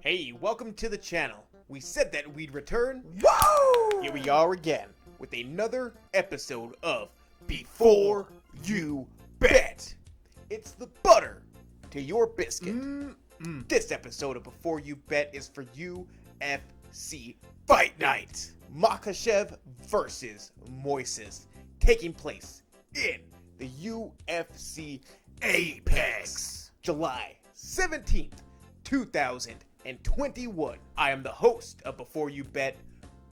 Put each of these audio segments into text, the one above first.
Hey, welcome to the channel. We said that we'd return. Whoa! Here we are again with another episode of Before You Bet. It's the butter to your biscuit. This episode of Before You Bet is for UFC Fight Night Makhachev versus Moises, taking place in the UFC Apex, July 17th, 2021. I am the host of Before You Bet,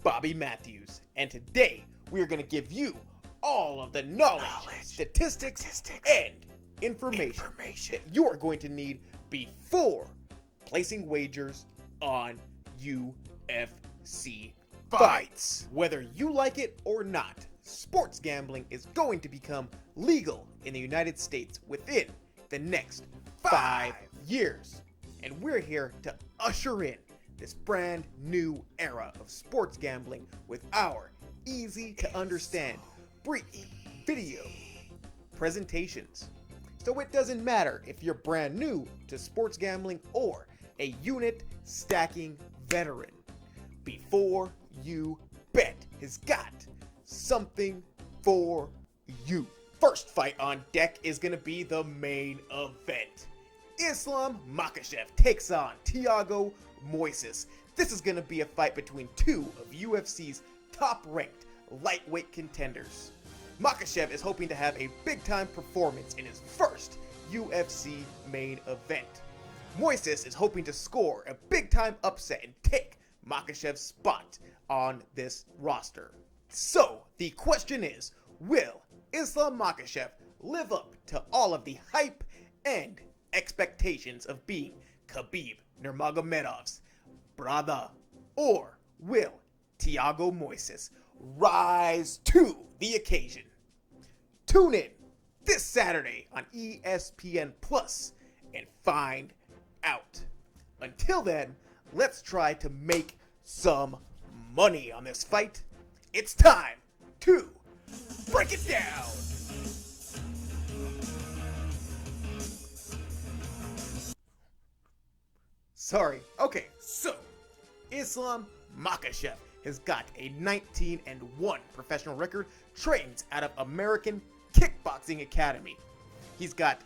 Bobby Matthews, and today we are going to give you all of the knowledge, statistics, and information that you are going to need before placing wagers on UFC fights. Whether you like it or not, sports gambling is going to become legal in the United States within the next 5 years. And we're here to usher in this brand new era of sports gambling with our easy to understand brief video presentations. So it doesn't matter if you're brand new to sports gambling or a unit stacking veteran. Before You Bet has got something for you. First fight on deck is going to be the main event. Islam Makhachev takes on Thiago Moises. This is going to be a fight between two of UFC's top-ranked lightweight contenders. Makhachev is hoping to have a big-time performance in his first UFC main event. Moises is hoping to score a big-time upset and take Makhachev's spot on this roster. So, the question is, will Islam Makhachev live up to all of the hype and expectations of being Khabib Nurmagomedov's brother? Or will Thiago Moises rise to the occasion? Tune in this Saturday on ESPN Plus and find out. Until then, let's try to make some money on this fight. It's time to break it down. Okay, so Islam Makhachev has got a 19-1 professional record, trains out of American Kickboxing Academy. He's got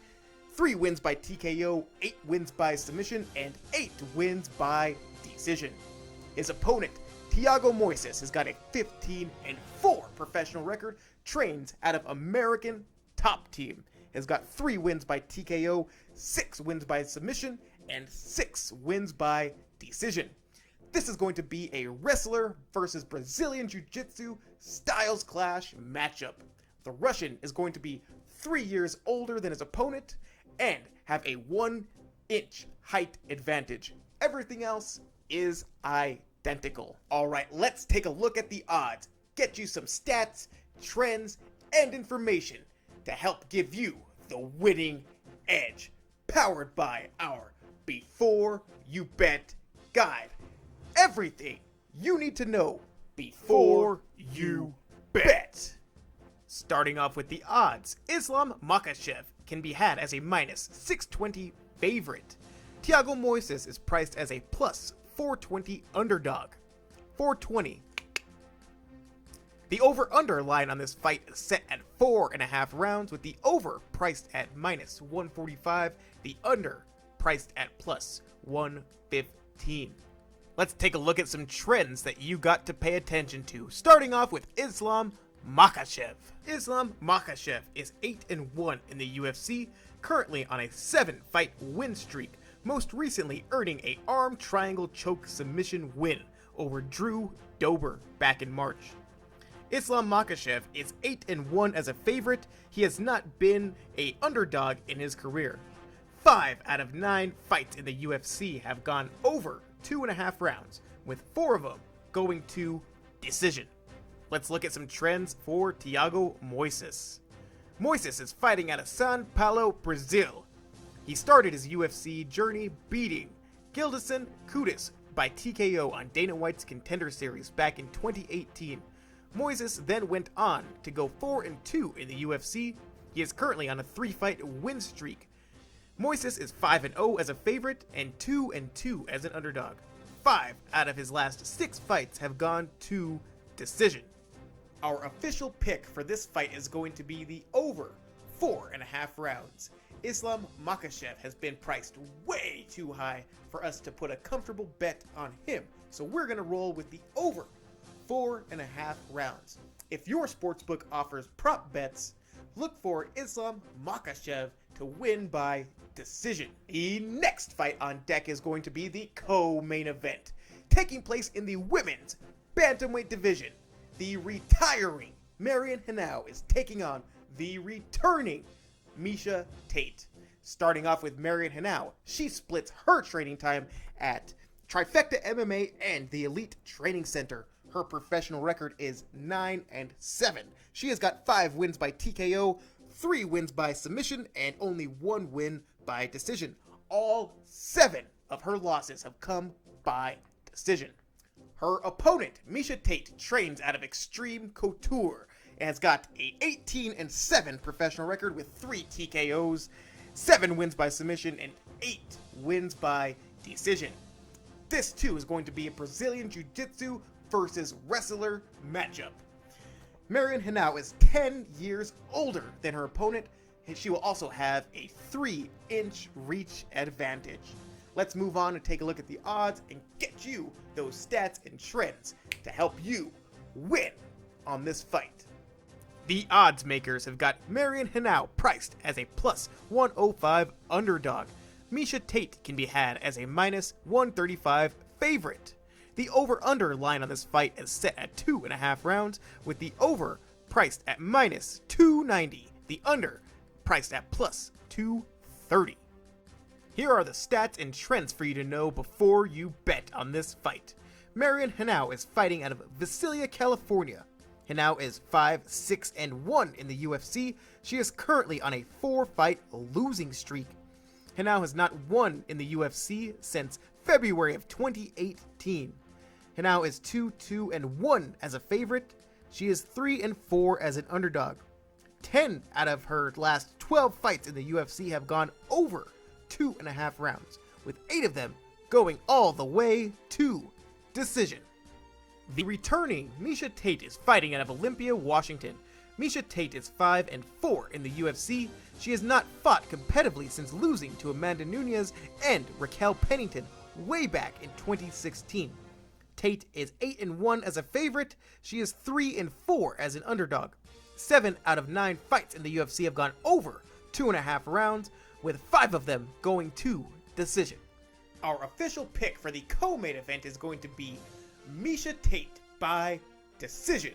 3 wins by TKO, 8 wins by submission, and 8 wins by decision. His opponent, Thiago Moises, has got a 15-4 professional record, trains out of American Top Team. Has got 3 wins by TKO, 6 wins by submission, and 6 wins by decision. This is going to be a wrestler versus Brazilian Jiu-Jitsu styles clash matchup. The Russian is going to be 3 years older than his opponent and have a 1-inch height advantage. Everything else is identical. Alright, let's take a look at the odds, get you some stats, trends, and information to help give you the winning edge. Powered by our Before You Bet guide. Everything you need to know before you bet. Starting off with the odds, Islam Makhachev can be had as a minus 620 favorite. Thiago Moises is priced as a plus 420 underdog. 420. The over-under line on this fight is set at 4.5 rounds, with the over priced at minus 145, the under priced at plus 115. Let's take a look at some trends that you got to pay attention to, starting off with Islam Makhachev. Islam Makhachev is 8-1 in the UFC, currently on a 7-fight win streak, most recently earning a arm triangle choke submission win over Drew Dober back in March. Islam Makhachev is 8-1 as a favorite. He has not been an underdog in his career. 5 out of 9 fights in the UFC have gone over 2.5 rounds, with 4 of them going to decision. Let's look at some trends for Thiago Moises. Moises is fighting out of São Paulo, Brazil. He started his UFC journey beating Gilderson Kudus by TKO on Dana White's Contender Series back in 2018. Moises then went on to go 4-2 in the UFC. He is currently on a 3-fight win streak, Moises is 5-0 as a favorite and 2-2 as an underdog. 5 out of his last 6 fights have gone to decision. Our official pick for this fight is going to be the over 4.5 rounds. Islam Makhachev has been priced way too high for us to put a comfortable bet on him, so we're going to roll with the over 4.5 rounds. If your sportsbook offers prop bets, look for Islam Makhachev to win by decision. The next fight on deck is going to be the co-main event, taking place in the women's bantamweight division. The retiring Marion Reneau is taking on the returning Miesha Tate. Starting off with Marion Reneau, she splits her training time at Trifecta MMA and the Elite Training Center. Her professional record is 9-7. She has got 5 wins by TKO, 3 wins by submission, and only 1 win by decision. All 7 of her losses have come by decision. Her opponent, Miesha Tate, trains out of Extreme Couture and has got a 18-7 professional record with 3 TKOs, 7 wins by submission, and 8 wins by decision. This too is going to be a Brazilian Jiu-Jitsu versus wrestler matchup. Marion Reneau is 10 years older than her opponent, and she will also have a 3-inch reach advantage. Let's move on and take a look at the odds and get you those stats and trends to help you win on this fight. The odds makers have got Marion Reneau priced as a plus 105 underdog. Miesha Tate can be had as a minus 135 favorite. The over-under line on this fight is set at 2.5 rounds, with the over priced at minus 290, the under priced at plus 230. Here are the stats and trends for you to know before you bet on this fight. Marion Reneau is fighting out of Visalia, California. Reneau is 5-6-1 in the UFC. She is currently on a 4-fight losing streak. Reneau has not won in the UFC since February of 2018. Reneau is 2-2-1 as a favorite. She is 3-4 as an underdog. 10 out of her last 12 fights in the UFC have gone over 2.5 rounds, with 8 of them going all the way to decision. The returning Miesha Tate is fighting out of Olympia, Washington. Miesha Tate is 5-4 in the UFC. She has not fought competitively since losing to Amanda Nunes and Raquel Pennington way back in 2016. Tate is 8-1 as a favorite. She is 3-4 as an underdog. 7 out of 9 fights in the UFC have gone over 2.5 rounds, with 5 of them going to decision. Our official pick for the co-main event is going to be Miesha Tate by decision.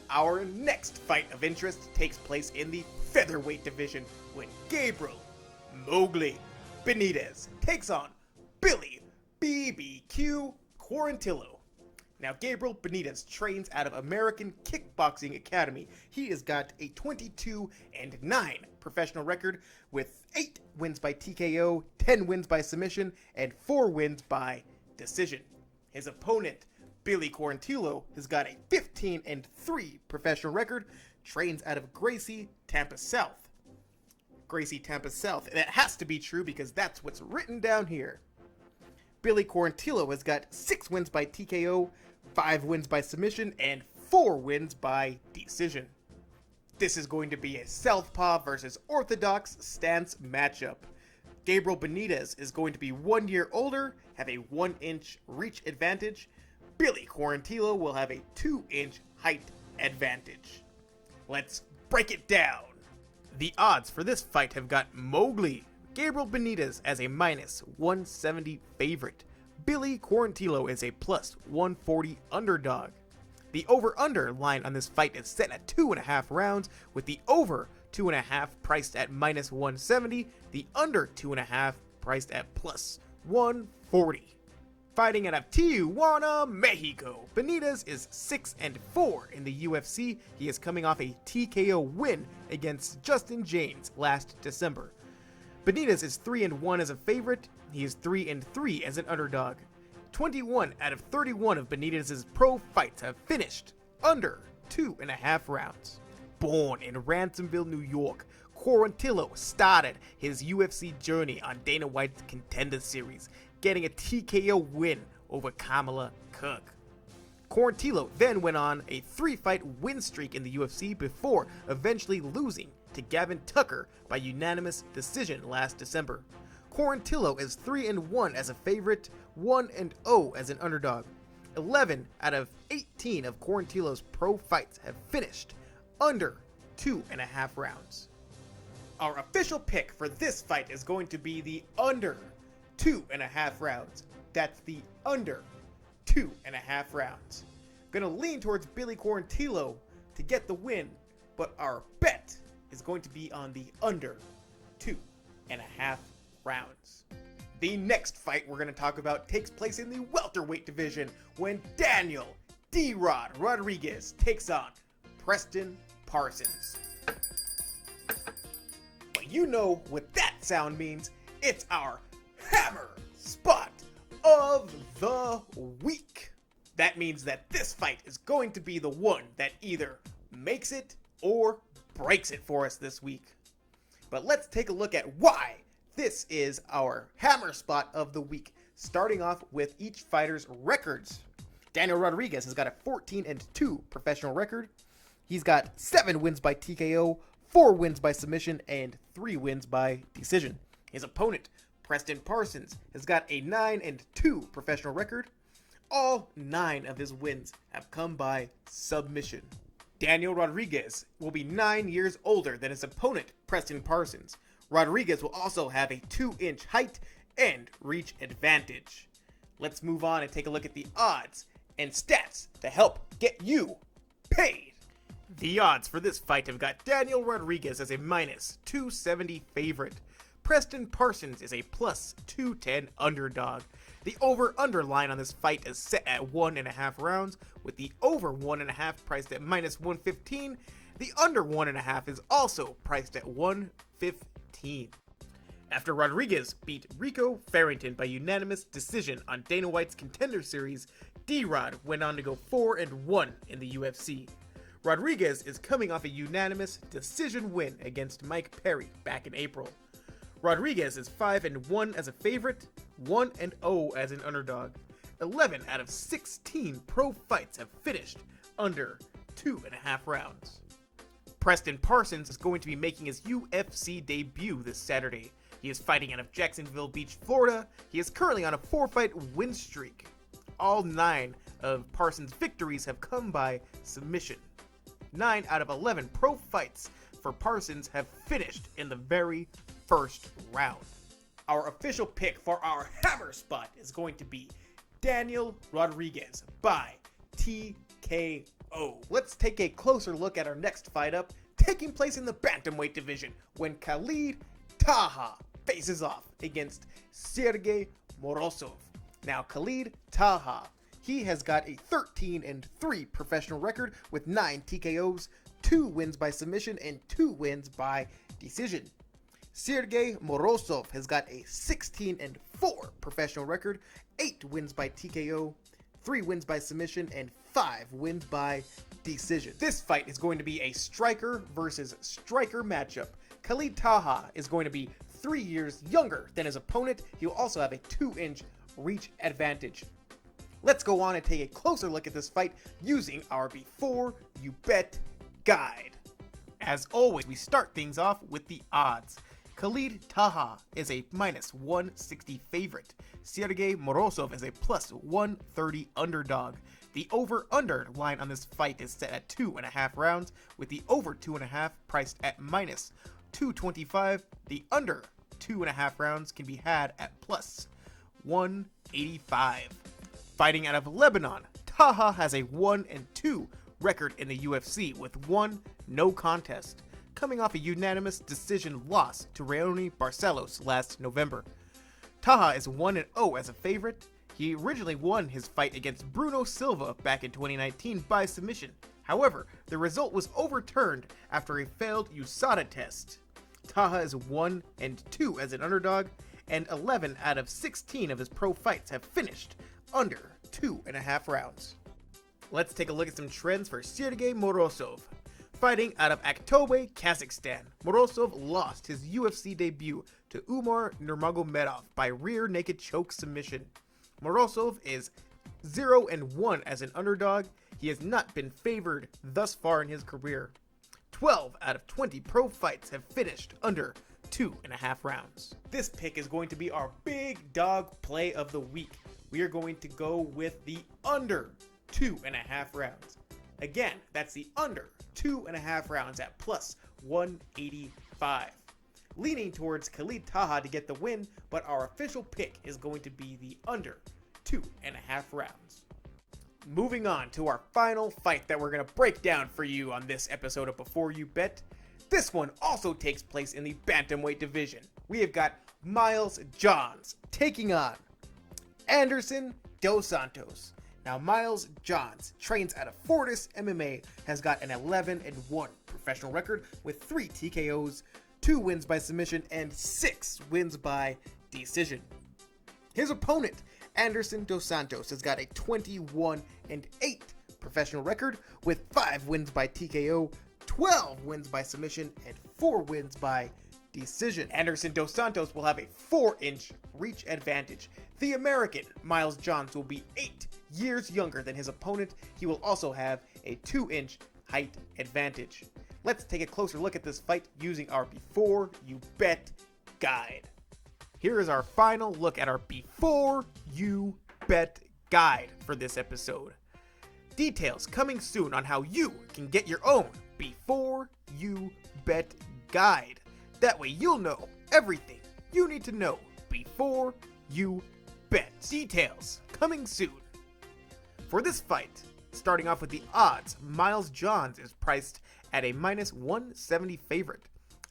Our next fight of interest takes place in the featherweight division when Gabriel Mowgli Benitez takes on Billy BBQ Quarantillo. Now, Gabriel Benitez trains out of American Kickboxing Academy. He has got a 22-9 professional record with 8 wins by TKO, 10 wins by submission, and 4 wins by decision. His opponent, Billy Quarantillo, has got a 15-3 professional record, trains out of Gracie, Tampa South. Gracie, Tampa South. That has to be true because that's what's written down here. Billy Quarantillo has got 6 wins by TKO, 5 wins by submission, and 4 wins by decision. This is going to be a southpaw versus orthodox stance matchup. Gabriel Benitez is going to be 1 year older, have a 1-inch reach advantage. Billy Quarantillo will have a 2-inch height advantage. Let's break it down. The odds for this fight have got Mowgli Gabriel Benitez as a minus 170 favorite. Billy Quarantillo is a plus 140 underdog. The over-under line on this fight is set at 2.5 rounds, with the over 2.5 priced at minus 170, the under 2.5 priced at plus 140. Fighting out of Tijuana, Mexico, Benitez is 6-4 in the UFC. He is coming off a TKO win against Justin James last December. Benitez is 3-1 as a favorite. He is 3-3 as an underdog. 21 out of 31 of Benitez's pro fights have finished under 2.5 rounds. Born in Ransomville, New York, Quarantillo started his UFC journey on Dana White's Contender Series, getting a TKO win over Kamala Cook. Quarantillo then went on a 3-fight win streak in the UFC before eventually losing to Gavin Tucker by unanimous decision last December. Quarantillo is 3-1 as a favorite, 1-0 as an underdog. 11 out of 18 of Quarantillo's pro fights have finished under 2.5 rounds. Our official pick for this fight is going to be the under 2.5 rounds. That's the under 2.5 rounds. Gonna lean towards Billy Quarantillo to get the win, but our bet is going to be on the under 2.5 rounds. The next fight we're going to talk about takes place in the welterweight division when Daniel D-Rod Rodriguez takes on Preston Parsons. Well, you know what that sound means. It's our hammer spot of the week. That means that this fight is going to be the one that either makes it or breaks it for us this week. But let's take a look at why this is our hammer spot of the week, starting off with each fighter's records. Daniel Rodriguez has got a 14-2 professional record. He's got 7 wins by TKO, 4 wins by submission, and 3 wins by decision. His opponent, Preston Parsons, has got a 9-2 professional record. All 9 of his wins have come by submission. Daniel Rodriguez will be 9 years older than his opponent, Preston Parsons. Rodriguez will also have a 2-inch height and reach advantage. Let's move on and take a look at the odds and stats to help get you paid. The odds for this fight have got Daniel Rodriguez as a -270 favorite. Preston Parsons is a +210 underdog. The over-under line on this fight is set at 1.5 rounds, with the over 1.5 priced at -115. The under 1.5 is also priced at 115. After Rodriguez beat Rico Farrington by unanimous decision on Dana White's Contender Series, D-Rod went on to go 4-1 in the UFC. Rodriguez is coming off a unanimous decision win against Mike Perry back in April. Rodriguez is 5-1 as a favorite, 1-0 as an underdog. 11 out of 16 pro fights have finished under 2.5 rounds. Preston Parsons is going to be making his UFC debut this Saturday. He is fighting out of Jacksonville Beach, Florida. He is currently on a 4-fight win streak. All 9 of Parsons' victories have come by submission. 9 out of 11 pro fights for Parsons have finished in the very first round. Our official pick for our hammer spot is going to be Daniel Rodriguez by TKO. Let's take a closer look at our next fight up, taking place in the bantamweight division when Khalid Taha faces off against Sergey Morozov. Now Khalid Taha, he has got a 13-3 professional record with 9 TKOs, 2 wins by submission, and 2 wins by decision. Sergey Morozov has got a 16-4 professional record, 8 wins by TKO, 3 wins by submission, and 5 wins by decision. This fight is going to be a striker versus striker matchup. Khalid Taha is going to be 3 years younger than his opponent. He will also have a 2-inch reach advantage. Let's go on and take a closer look at this fight using our Before You Bet guide. As always, we start things off with the odds. Khalid Taha is a -160 favorite. Sergey Morozov is a +130 underdog. The over-under line on this fight is set at 2.5 rounds, with the over 2.5 priced at -225. The under 2.5 rounds can be had at +185. Fighting out of Lebanon, Taha has a 1-2 record in the UFC with 1 no contest, coming off a unanimous decision loss to Reneau Barcelos last November. Taha is 1-0 as a favorite. He originally won his fight against Bruno Silva back in 2019 by submission. However, the result was overturned after a failed USADA test. Taha is 1-2 as an underdog, and 11 out of 16 of his pro fights have finished under 2.5 rounds. Let's take a look at some trends for Sergey Morozov. Fighting out of Aktobe, Kazakhstan, Morozov lost his UFC debut to Umar Nurmagomedov by rear naked choke submission. Morozov is 0-1 as an underdog. He has not been favored thus far in his career. 12 out of 20 pro fights have finished under 2.5 rounds. This pick is going to be our big dog play of the week. We are going to go with the under 2.5 rounds. Again, that's the under 2.5 rounds at plus 185. Leaning towards Khalid Taha to get the win, but our official pick is going to be the under 2.5 rounds. Moving on to our final fight that we're going to break down for you on this episode of Before You Bet. This one also takes place in the bantamweight division. We have got Miles Johns taking on Anderson Dos Santos. Now, Miles Johns trains out of Fortis MMA, has got an 11-1 professional record with 3 TKOs, 2 wins by submission, and 6 wins by decision. His opponent, Anderson Dos Santos, has got a 21-8 professional record with 5 wins by TKO, 12 wins by submission, and 4 wins by decision. Anderson Dos Santos will have a 4-inch reach advantage. The American, Miles Johns, will be 8 years younger than his opponent. He will also have a 2-inch height advantage. Let's take a closer look at this fight using our Before You Bet guide. Here is our final look at our Before You Bet guide for this episode. Details coming soon on how you can get your own Before You Bet guide. That way you'll know everything you need to know before you bet. Details coming soon. For this fight, starting off with the odds, Miles Johns is priced at a minus 170 favorite.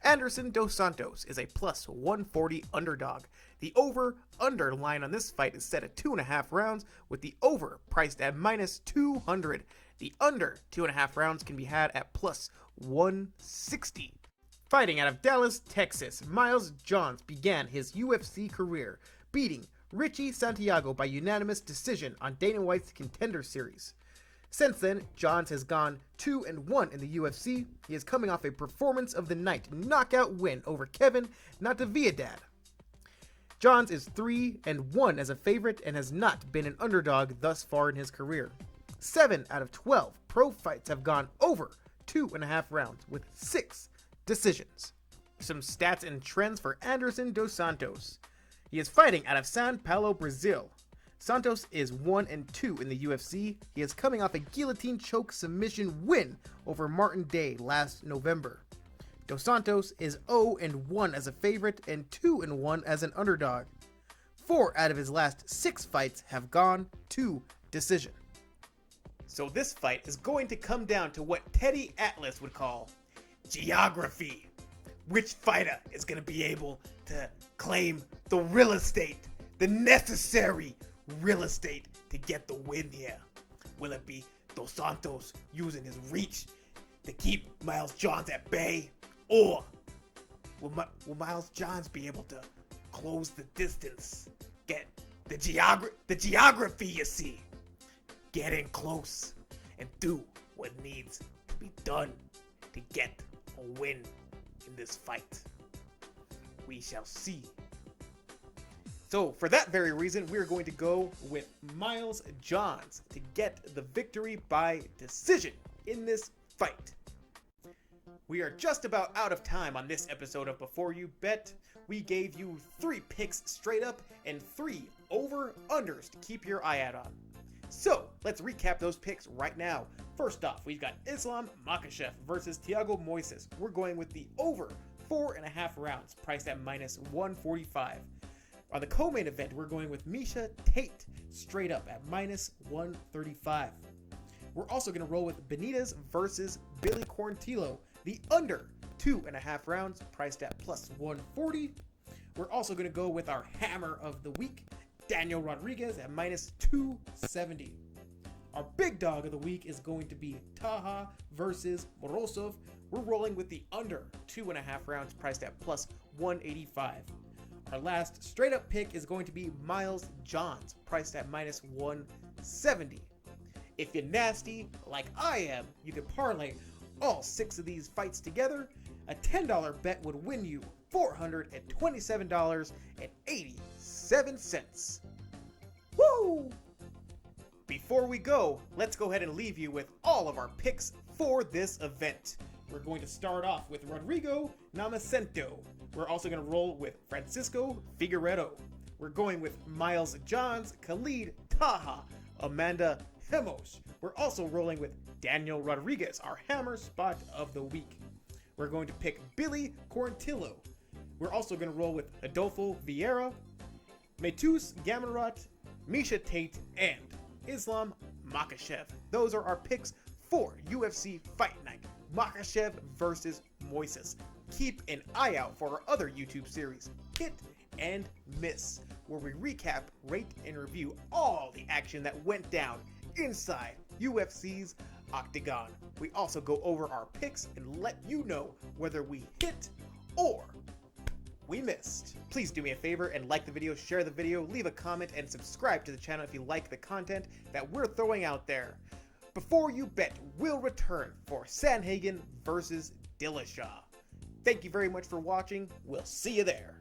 Anderson Dos Santos is a plus 140 underdog. The over-under line on this fight is set at 2.5 rounds, with the over priced at minus 200. The under 2.5 rounds can be had at plus 160. Fighting out of Dallas, Texas, Miles Johns began his UFC career beating Richie Santiago by unanimous decision on Dana White's Contender Series. Since then, Johns has gone 2-1 in the UFC. He is coming off a Performance of the Night knockout win over Kevin Natividad. Johns is 3-1 as a favorite and has not been an underdog thus far in his career. 7 out of 12 pro fights have gone over 2.5 rounds with 6 decisions. Some stats and trends for Anderson Dos Santos. He is fighting out of Sao Paulo, Brazil. Santos is 1-2 in the UFC. He is coming off a guillotine choke submission win over Martin Day last November. Dos Santos is 0-1 as a favorite and 2-1 as an underdog. 4 out of his last 6 fights have gone to decision. So this fight is going to come down to what Teddy Atlas would call geography. Which fighter is going to be able to claim the real estate, the necessary real estate to get the win here? Will it be Dos Santos using his reach to keep Miles Johns at bay? Or will Miles Johns be able to close the distance? Get the geography, you see. Get in close and do what needs to be done to get a win in this fight. We shall see. So for that very reason, we're going to go with Miles Johns to get the victory by decision in this fight. We are just about out of time on this episode of Before You Bet. We gave you 3 picks straight up and 3 over-unders to keep your eye out on. So let's recap those picks right now. First off, we've got Islam Makhachev versus Thiago Moises. We're going with the over 4.5 rounds, priced at minus 145. On the co-main event, we're going with Miesha Tate, straight up at minus 135. We're also going to roll with Benitez versus Billy Quarantillo, the under 2.5 rounds, priced at plus 140. We're also going to go with our hammer of the week, Daniel Rodriguez, at minus 270. Our big dog of the week is going to be Taha versus Morozov. We're rolling with the under 2.5 rounds, priced at plus 185. Our last straight up pick is going to be Miles Johns, priced at minus 170. If you're nasty like I am, you can parlay all 6 of these fights together, a $10 bet would win you $427.87. Woo! Before we go, let's go ahead and leave you with all of our picks for this event. We're going to start off with Rodrigo Namacento. We're also going to roll with Francisco Figueiredo. We're going with Miles Johns, Khalid Taha, Amanda Hemos. We're also rolling with Daniel Rodriguez, our hammer spot of the week. We're going to pick Billy Quarantillo. We're also going to roll with Adolfo Vieira, Metus Gamarot, Misha Tate, and Islam Makhachev. Those are our picks for UFC Fight Night Makhachev versus Moises. Keep an eye out for our other YouTube series, Hit and Miss, where we recap, rate, and review all the action that went down inside UFC's Octagon. We also go over our picks and let you know whether we hit or we missed. Please do me a favor and like the video, share the video, leave a comment, and subscribe to the channel if you like the content that we're throwing out there. Before You Bet will return for Sandhagen versus Dillashaw. Thank you very much for watching. We'll see you there.